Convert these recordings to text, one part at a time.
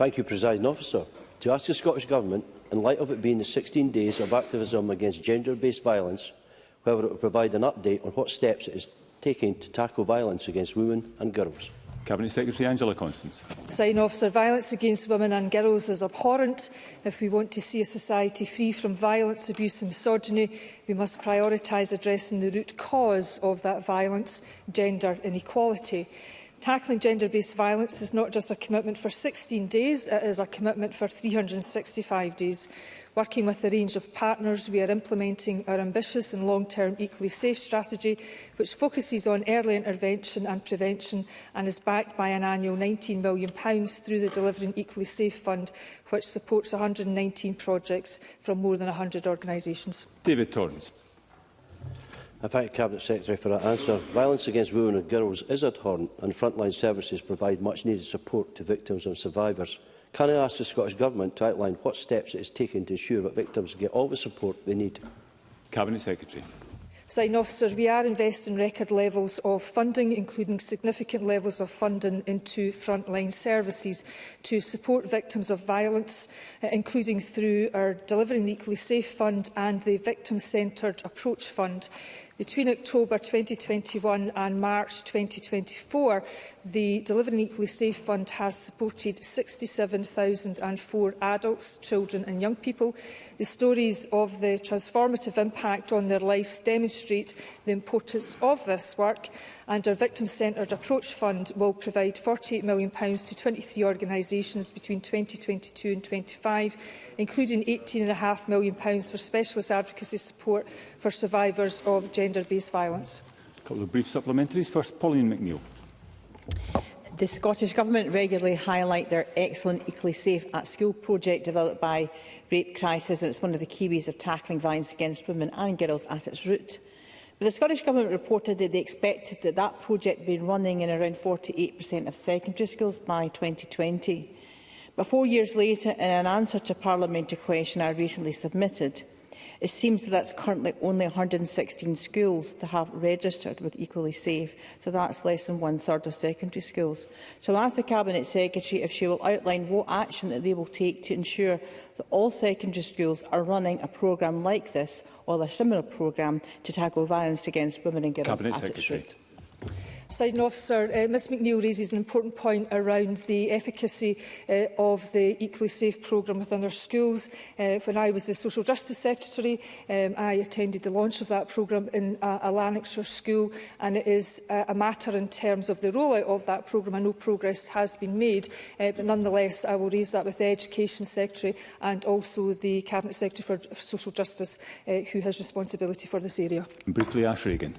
Thank you, Presiding Officer. To ask the Scottish Government, in light of it being the 16 days of activism against gender-based violence, whether it will provide an update on what steps it is taking to tackle violence against women and girls. Cabinet Secretary Angela Constance. Presiding Officer, violence against women and girls is abhorrent. If we want to see a society free from violence, abuse and misogyny, we must prioritise addressing the root cause of that violence, gender inequality. Tackling gender-based violence is not just a commitment for 16 days, it is a commitment for 365 days. Working with a range of partners, we are implementing our ambitious and long-term Equally Safe strategy, which focuses on early intervention and prevention and is backed by an annual £19 million through the Delivering Equally Safe Fund, which supports 119 projects from more than 100 organisations. David Torrance. I thank the Cabinet Secretary for that answer. Violence against women and girls is abhorrent, and frontline services provide much-needed support to victims and survivors. Can I ask the Scottish Government to outline what steps it is taking to ensure that victims get all the support they need? Cabinet Secretary. Presiding Officer, we are investing record levels of funding, including significant levels of funding into frontline services to support victims of violence, including through our Delivering the Equally Safe Fund and the Victim-Centred Approach Fund. Between October 2021 and March 2024, the Delivering Equally Safe Fund has supported 67,004 adults, children and young people. The stories of the transformative impact on their lives demonstrate the importance of this work, and our Victim-Centred Approach Fund will provide £48 million to 23 organisations between 2022 and 2025, including £18.5 million for specialist advocacy support for survivors of gender-based violence. A couple of brief supplementaries. First, Pauline McNeill. The Scottish Government regularly highlight their excellent Equally Safe at School project developed by Rape Crisis, and it's one of the key ways of tackling violence against women and girls at its root. But the Scottish Government reported that they expected that project to be running in around 48% of secondary schools by 2020. But 4 years later, in an answer to a parliamentary question I recently submitted, it seems that that's currently only 116 schools to have registered with Equally Safe, so that's less than 1/3 of secondary schools. So I ask the Cabinet Secretary if she will outline what action that they will take to ensure that all secondary schools are running a programme like this or a similar programme to tackle violence against women and girls Cabinet at Secretary. its root. Presiding Officer, Ms McNeill raises an important point around the efficacy of the Equally Safe programme within our schools. When I was the Social Justice Secretary, I attended the launch of that programme in a Lanarkshire school, and it is a matter in terms of the rollout of that programme. I know progress has been made, but nonetheless I will raise that with the Education Secretary and also the Cabinet Secretary for Social Justice, who has responsibility for this area. And briefly, Ash Regan.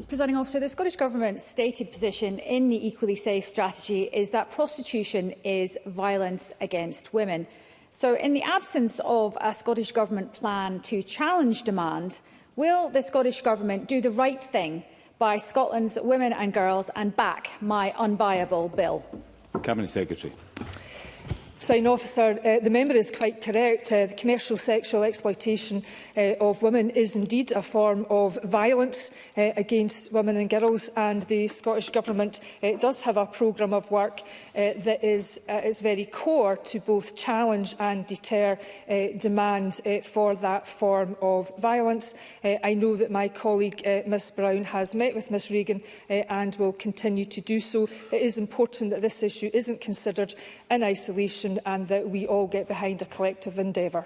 Presiding Officer, the Scottish Government's stated position in the Equally Safe strategy is that prostitution is violence against women. So, in the absence of a Scottish Government plan to challenge demand, will the Scottish Government do the right thing by Scotland's women and girls and back my unbuyable bill? Cabinet Secretary. Presiding Officer, the member is quite correct. The commercial sexual exploitation of women is indeed a form of violence against women and girls, and the Scottish Government does have a programme of work that is very core to both challenge and deter demand for that form of violence. I know that my colleague Ms Brown has met with Ms Regan and will continue to do so. It is important that this issue isn't considered in isolation and that we all get behind a collective endeavour.